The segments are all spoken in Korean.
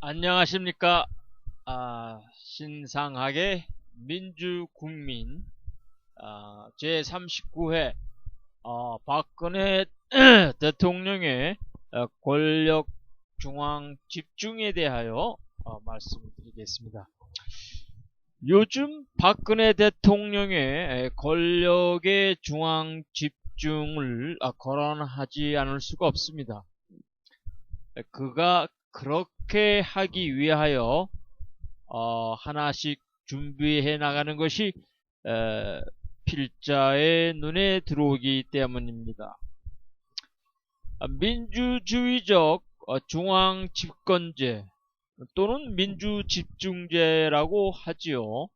안녕하십니까. 신상하게 민주국민 제39회 박근혜 대통령의 권력 중앙 집중에 대하여 말씀을 드리겠습니다. 요즘 박근혜 대통령의 권력의 중앙 집중을 거론하지 않을 수가 없습니다. 그가 그렇게 하기 위하여 하나씩 준비해 나가는 것이 필자의 눈에 들어오기 때문입니다. 민주주의적 중앙 집권제 또는 민주집중제라고 하지요.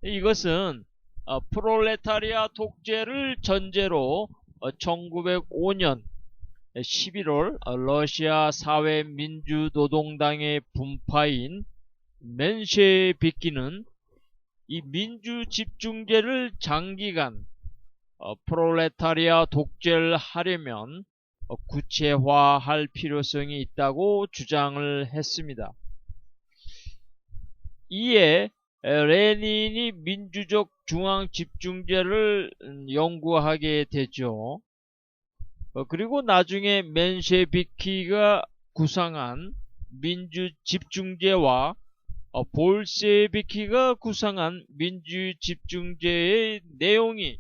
이것은 프롤레타리아 독재를 전제로 1905년 11월 러시아 사회민주노동당의 분파인 멘셰비키는 이 민주집중제를 장기간 프롤레타리아 독재를 하려면 구체화할 필요성이 있다고 주장을 했습니다. 이에 레닌이 민주적 중앙집중제를 연구하게 되죠. 그리고 나중에 멘셰비키가 구상한 민주집중제와 볼셰비키가 구상한 민주집중제의 내용이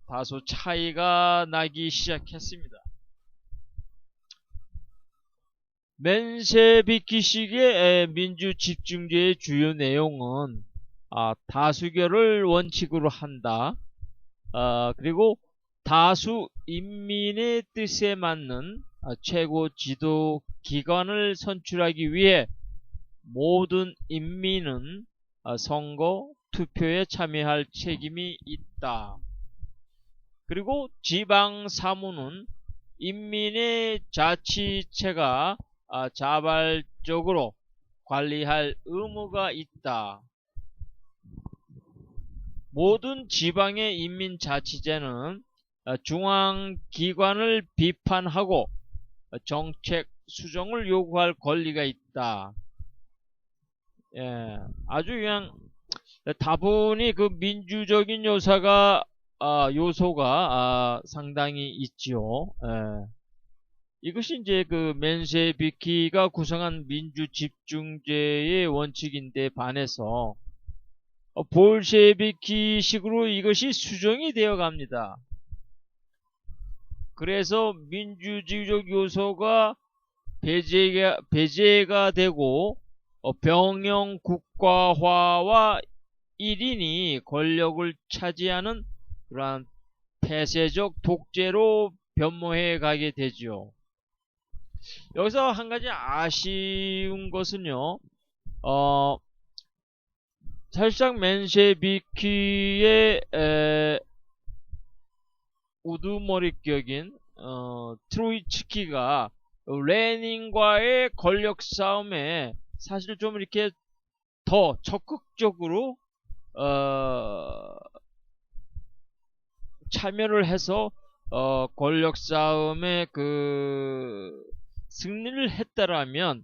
다소 차이가 나기 시작했습니다. 멘셰비키식의 민주집중제의 주요 내용은 다수결을 원칙으로 한다. 그리고 다수 인민의 뜻에 맞는 최고 지도 기관을 선출하기 위해 모든 인민은 선거, 투표에 참여할 책임이 있다. 그리고 지방 사무는 인민의 자치체가 자발적으로 관리할 의무가 있다. 모든 지방의 인민자치제는 중앙기관을 비판하고 정책 수정을 요구할 권리가 있다. 아주 그냥 다분히 그 민주적인 요소가 상당히 있지요. 이것이 이제 그 멘셰비키가 구성한 민주집중제의 원칙인데 반해서 볼셰비키식으로 이것이 수정이 되어 갑니다. 그래서 민주주의적 요소가 배제가 되고 병영 국가화와 1인이 권력을 차지하는 그러한 폐쇄적 독재로 변모해 가게 되죠. 여기서 한 가지 아쉬운 것은요, 사실상 멘셰비키의 우두머리격인 트로이츠키가 레닌과의 권력 싸움에 사실 좀 이렇게 더 적극적으로 참여를 해서 권력 싸움에 그 승리를 했다라면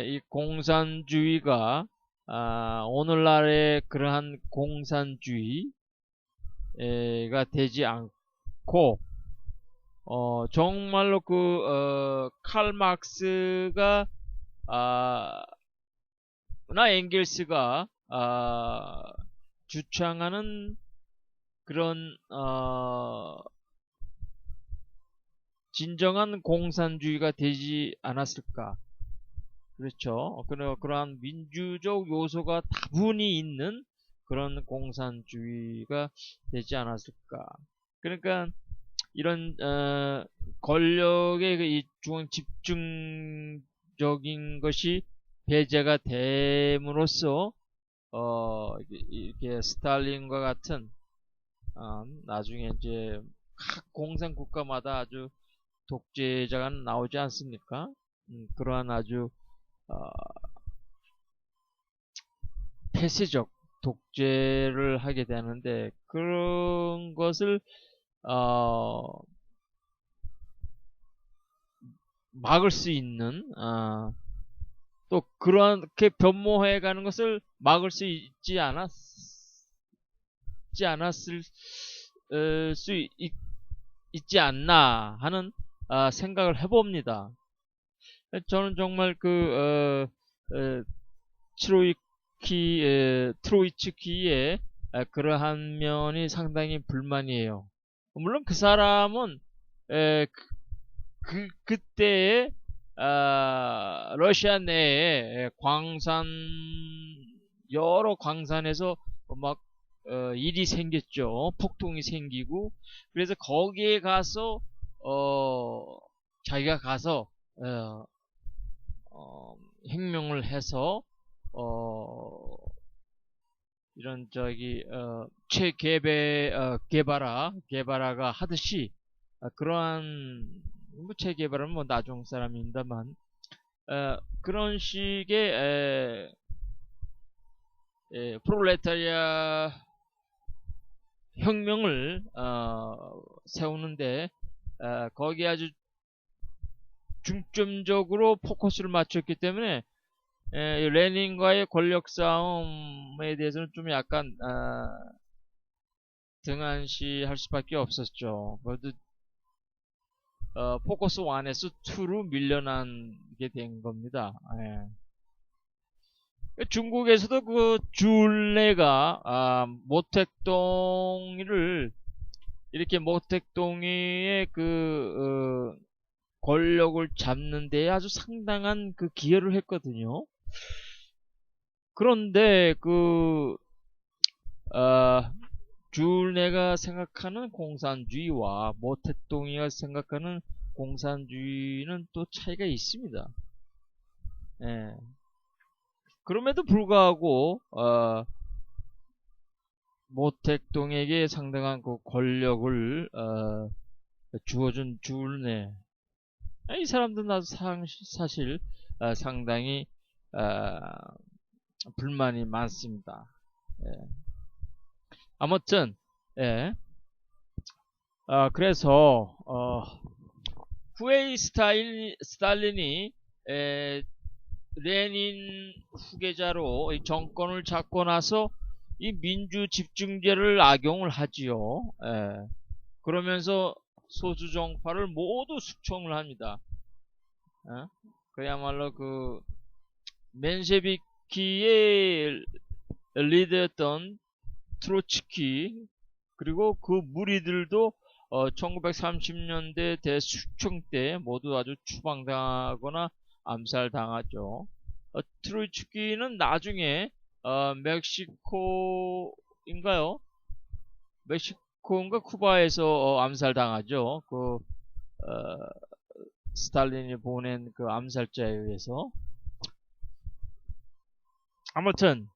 이 공산주의가 오늘날의 그러한 공산주의가 되지 않고 정말로 그 칼 막스가 나 엥겔스가 주창하는 그런 진정한 공산주의가 되지 않았을까. 그렇죠. 그러한 민주적 요소가 다분히 있는 그런 공산주의가 되지 않았을까. 그러니까 이런 권력의 이 중앙 집중적인 것이 배제가 됨으로써 이렇게 스탈린과 같은 나중에 이제 각 공산 국가마다 아주 독재자가 나오지 않습니까? 그러한 아주 폐쇄적 독재를 하게 되는데 그런 것을 막을 수 있는 또 그렇게 변모해 가는 것을 막을 수 않았을 수 있지 않나 하는 생각을 해봅니다. 저는 정말 트로이츠키의 그러한 면이 상당히 불만이에요. 물론 그 사람은 그때의 러시아 내에 여러 광산에서 막 일이 생겼죠. 폭동이 생기고 그래서 거기에 가서 자기가 가서 혁명을 해서 이런 게바라가 하듯이 그러한 체게바라는 뭐 나중 사람입니다만 그런 식의 프롤레타리아 혁명을 세우는데 거기에 아주 중점적으로 포커스를 맞췄기 때문에 레닌과의 권력 싸움에 대해서는 좀 약간 등한시할 수밖에 없었죠. 그래도 포커스 1에서 2로 밀려나게 된 겁니다. 중국에서도 그 줄레가 모택동이를 이렇게 모택동이의 권력을 잡는 데 아주 상당한 기여를 했거든요. 그런데 줄레가 생각하는 공산주의와 모택동이가 생각하는 공산주의는 또 차이가 있습니다. 그럼에도 불구하고 모택동에게 상당한 권력을 주어준 줄레, 이 사람들은 사실 상당히 불만이 많습니다. 아무튼 그래서 후에이 스탈린이 레닌 후계자로 정권을 잡고 나서 이 민주 집중제를 악용을 하지요. 그러면서 소수 정파를 모두 숙청을 합니다. 그야말로 맨셰비키의 리더였던 트로츠키 그리고 그 무리들도 1930년대 대숙청 때 모두 아주 추방당하거나 암살당하죠. 트로츠키는 나중에 멕시코인가 쿠바에서 암살당하죠. 스탈린이 보낸 암살자에 의해서. 아무튼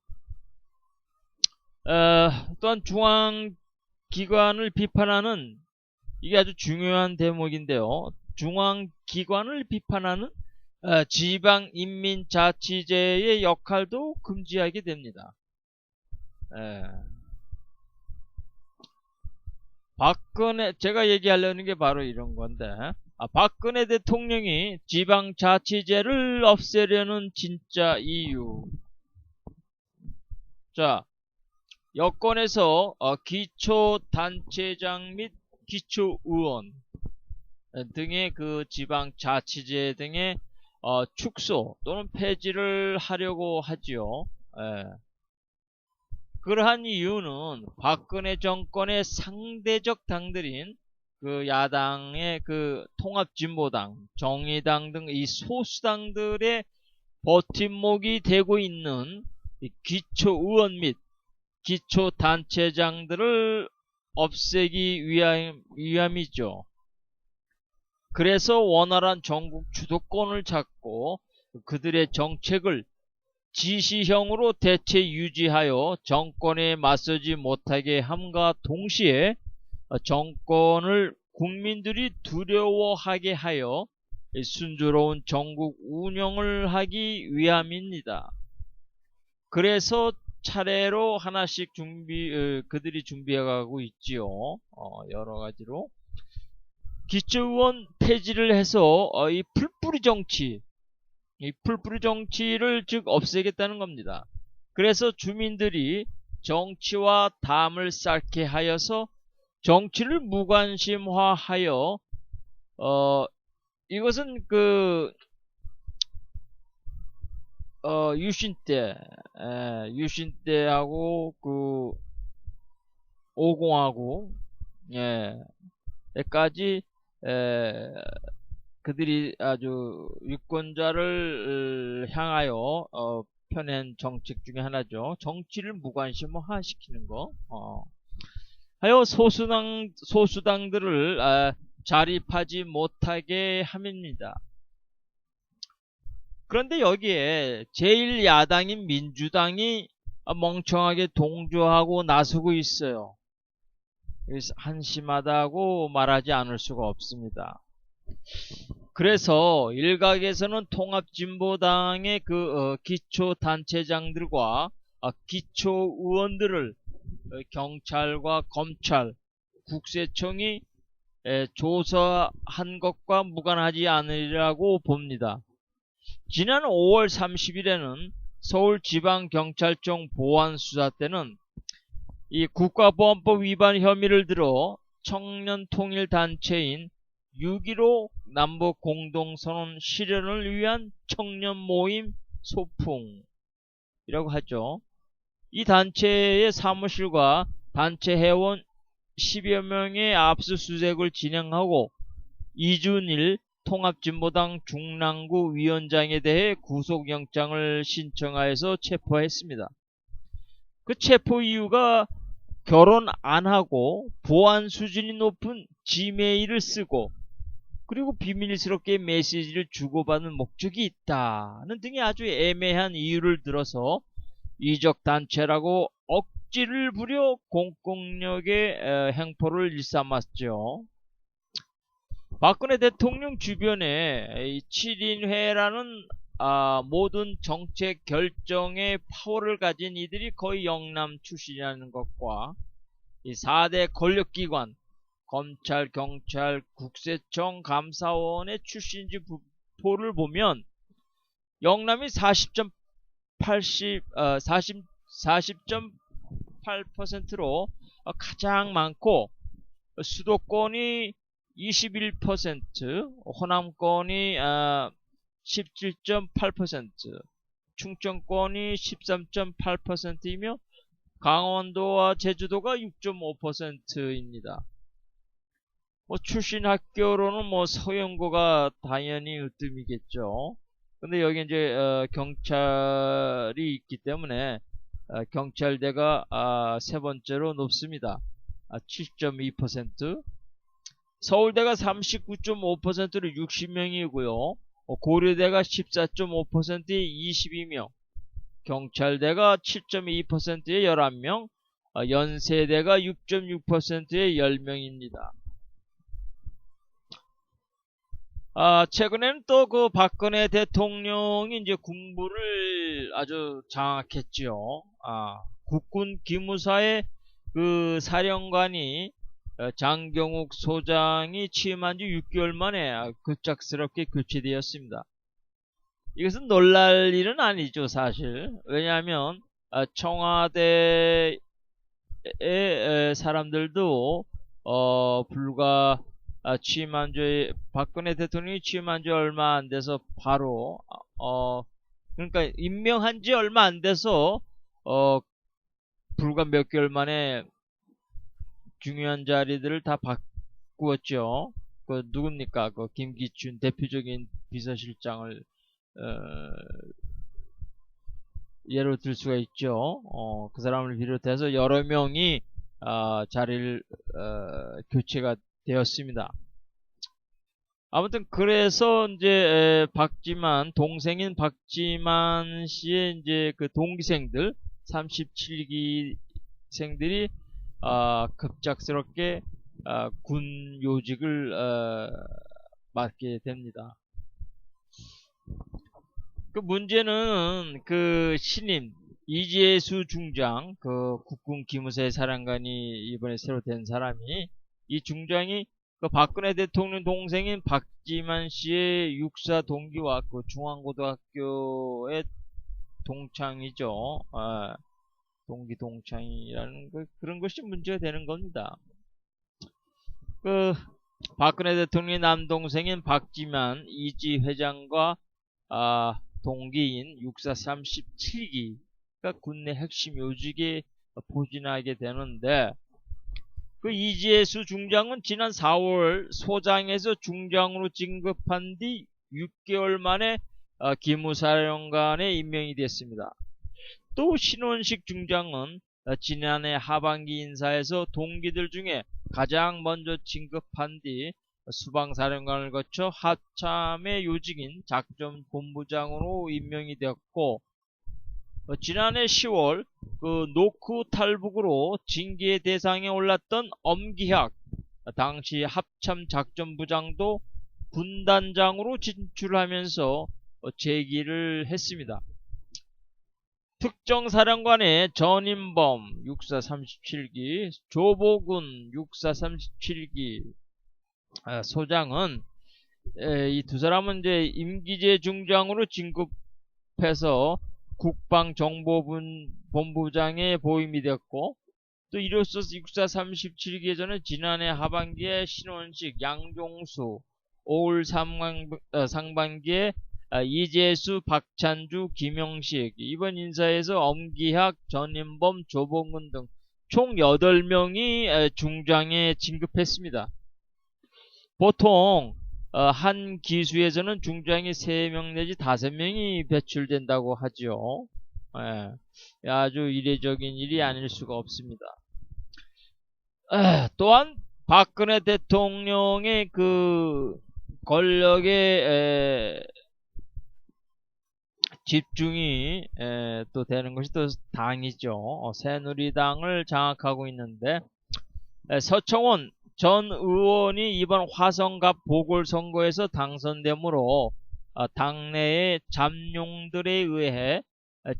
또한 중앙기관을 비판하는 이게 아주 중요한 대목인데요. 중앙기관을 비판하는 지방인민자치제의 역할도 금지하게 됩니다. 제가 얘기하려는 게 바로 이런 건데, 박근혜 대통령이 지방자치제를 없애려는 진짜 이유. 자, 여권에서 기초단체장 및 기초의원 등의 지방자치제 등의 축소 또는 폐지를 하려고 하지요. 그러한 이유는 박근혜 정권의 상대적 당들인 야당의 통합진보당, 정의당 등 이 소수당들의 버팀목이 되고 있는 기초의원 및 기초단체장들을 없애기 위함이죠. 그래서 원활한 전국 주도권을 잡고 그들의 정책을 지시형으로 대체 유지하여 정권에 맞서지 못하게 함과 동시에 정권을 국민들이 두려워하게 하여 순조로운 전국 운영을 하기 위함입니다. 그래서 차례로 하나씩 그들이 준비해가고 있지요. 여러 가지로. 기초의원 폐지를 해서 이 풀뿌리 정치, 이 풀뿌리 정치를 즉 없애겠다는 겁니다. 그래서 주민들이 정치와 담을 쌓게 하여서 정치를 무관심화하여 이것은 그 유신 때하고 그 오공하고 때까지 그들이 아주 유권자를 향하여 펴낸 정책 중에 하나죠. 정치를 무관심화 시키는 거. 하여 소수당들을 자립하지 못하게 함입니다. 그런데 여기에 제1야당인 민주당이 멍청하게 동조하고 나서고 있어요. 한심하다고 말하지 않을 수가 없습니다. 그래서 일각에서는 통합진보당의 그 기초단체장들과 기초의원들을 경찰과 검찰, 국세청이 조사한 것과 무관하지 않으리라고 봅니다. 지난 5월 30일에는 서울지방경찰청 보안수사 때는 이 국가보안법 위반 혐의를 들어 청년통일단체인 6.15 남북공동선언 실현을 위한 청년모임 소풍이라고 하죠. 이 단체의 사무실과 단체 회원 10여 명의 압수수색을 진행하고 이준일 통합진보당 중랑구 위원장에 대해 구속영장을 신청하여서 체포했습니다. 그 체포 이유가 결혼 안 하고 보안 수준이 높은 지메일을 쓰고 그리고 비밀스럽게 메시지를 주고받는 목적이 있다는 등의 아주 애매한 이유를 들어서 이적단체라고 억지를 부려 공권력의 행포를 일삼았죠. 박근혜 대통령 주변에 7인회라는 모든 정책 결정의 파워를 가진 이들이 거의 영남 출신이라는 것과 이 4대 권력기관 검찰, 경찰, 국세청, 감사원의 출신지 부포를 보면 영남이 40.8%로 가장 많고 수도권이 21%, 호남권이 17.8%, 충청권이 13.8%이며 강원도와 제주도가 6.5%입니다. 출신 학교로는 서영고가 당연히 으뜸이겠죠. 근데 여기 이제 경찰이 있기 때문에 경찰대가 세 번째로 높습니다. 70.2%. 서울대가 39.5%로 60명이고요. 고려대가 14.5%에 22명, 경찰대가 7.2%에 11명, 연세대가 6.6%에 10명입니다. 최근에는 또 그 박근혜 대통령이 이제 군부를 아주 장악했죠. 국군 기무사의 그 사령관이 장경욱 소장이 취임한 지 6개월 만에 급작스럽게 교체되었습니다. 이것은 놀랄 일은 아니죠, 사실. 왜냐하면 청와대의 사람들도 불과 취임한 지 박근혜 대통령이 취임한 지 얼마 안 돼서 바로 그러니까 임명한 지 얼마 안 돼서 불과 몇 개월 만에 중요한 자리들을 다 바꾸었죠. 그 누굽니까? 그 김기춘 대표적인 비서실장을 예로 들 수가 있죠. 그 사람을 비롯해서 여러 명이 자리를 교체가 되었습니다. 아무튼 그래서 이제 박지만 동생인 박지만 씨의 이제 그 동기생들 37기생들이 급작스럽게 군 요직을 맡게 됩니다. 그 문제는 그 신임 이재수 중장, 그 국군 기무사의 사령관이 이번에 새로 된 사람이 이 중장이 그 박근혜 대통령 동생인 박지만 씨의 육사 동기와 그 중앙고등학교의 동창이죠. 동기 동창이라는 그런 것이 문제가 되는 겁니다. 그 박근혜 대통령의 남동생인 박지만 이지 회장과 동기인 육사 37기가 군내 핵심 요직에 포진하게 되는데, 그 이재수 중장은 지난 4월 소장에서 중장으로 진급한 뒤 6개월 만에 기무사령관에 임명이 됐습니다. 또 신원식 중장은 지난해 하반기 인사에서 동기들 중에 가장 먼저 진급한 뒤 수방사령관을 거쳐 하참의 요직인 작전본부장으로 임명이 되었고, 지난해 10월 그 노크 탈북으로 징계 대상에 올랐던 엄기학 당시 합참작전부장도 군단장으로 진출하면서 재기를 했습니다. 특정사령관의 전인범 육사 37기, 조보군 육사 37기 소장은 이 두 사람은 이제 임기제 중장으로 진급해서 국방정보본부장에 보임이 되었고, 또 이로써 육사 37기에서는 지난해 하반기에 신원식, 양종수, 5월 상반기에 이재수, 박찬주, 김영식, 이번 인사에서 엄기학, 전인범, 조봉근 등 총 8명이 중장에 진급했습니다. 보통 한 기수에서는 중장이 3명 내지 5명이 배출된다고 하죠. 아주 이례적인 일이 아닐 수가 없습니다. 또한 박근혜 대통령의 그 권력의 집중이 또 되는 것이 또 당이죠. 새누리당을 장악하고 있는데, 서청원 전 의원이 이번 화성갑 보궐선거에서 당선되므로 당내의 잠룡들에 의해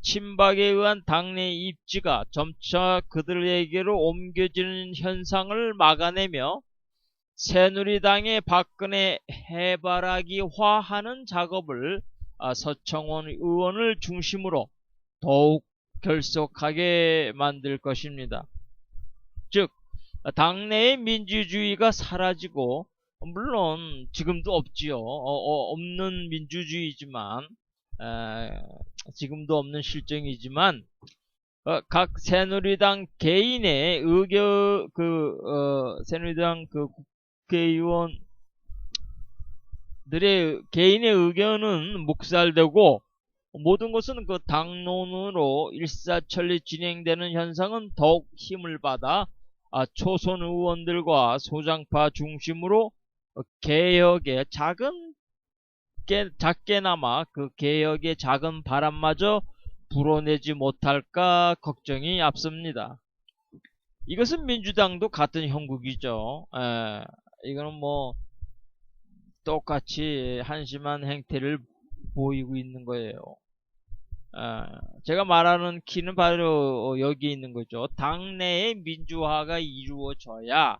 친박에 의한 당내 입지가 점차 그들에게로 옮겨지는 현상을 막아내며 새누리당의 박근혜 해바라기화하는 작업을 서청원 의원을 중심으로 더욱 결속하게 만들 것입니다. 즉 당내의 민주주의가 사라지고, 물론 지금도 없지요. 없는 민주주의지만, 지금도 없는 실정이지만, 각 새누리당 개인의 새누리당 국회의원들의 개인의 의견은 묵살되고, 모든 것은 그 당론으로 일사천리 진행되는 현상은 더욱 힘을 받아 초선 의원들과 소장파 중심으로 개혁의 작게나마 그 개혁의 작은 바람마저 불어내지 못할까 걱정이 앞섭니다. 이것은 민주당도 같은 형국이죠. 이거는 뭐 똑같이 한심한 행태를 보이고 있는 거예요. 제가 말하는 키는 바로 여기 있는 거죠. 당내의 민주화가 이루어져야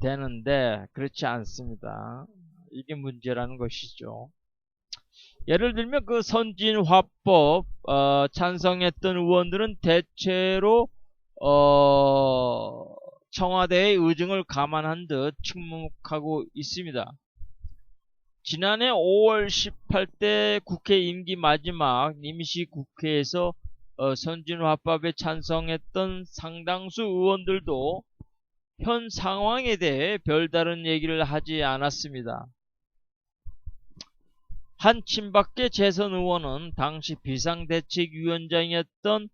되는데 그렇지 않습니다. 이게 문제라는 것이죠. 예를 들면 그 선진화법 찬성했던 의원들은 대체로 청와대의 의중을 감안한 듯 침묵하고 있습니다. 지난해 5월 18대 국회 임기 마지막 임시국회에서 선진화법에 찬성했던 상당수 의원들도 현 상황에 대해 별다른 얘기를 하지 않았습니다. 한 친박계 재선 의원은 당시 비상대책위원장이었던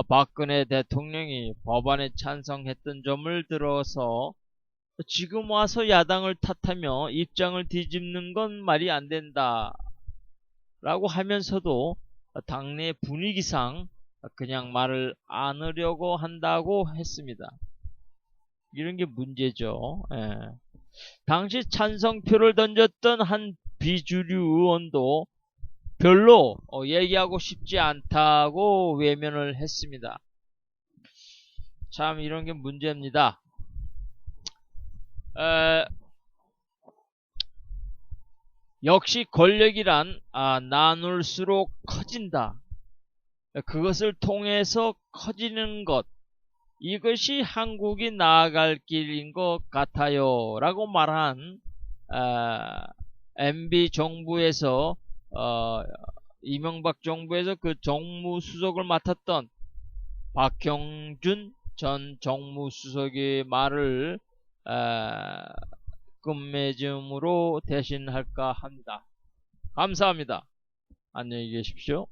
박근혜 대통령이 법안에 찬성했던 점을 들어서 지금 와서 야당을 탓하며 입장을 뒤집는 건 말이 안 된다 라고 하면서도 당내 분위기상 그냥 말을 안 하려고 한다고 했습니다. 이런 게 문제죠. 당시 찬성표를 던졌던 한 비주류 의원도 별로 얘기하고 싶지 않다고 외면을 했습니다. 참 이런 게 문제입니다. 에, 역시 권력이란 나눌수록 커진다. 그것을 통해서 커지는 것, 이것이 한국이 나아갈 길인 것 같아요 라고 말한 MB 정부에서 이명박 정부에서 그 정무수석을 맡았던 박형준 전 정무수석의 말을 끝맺음으로 대신할까 합니다. 감사합니다. 안녕히 계십시오.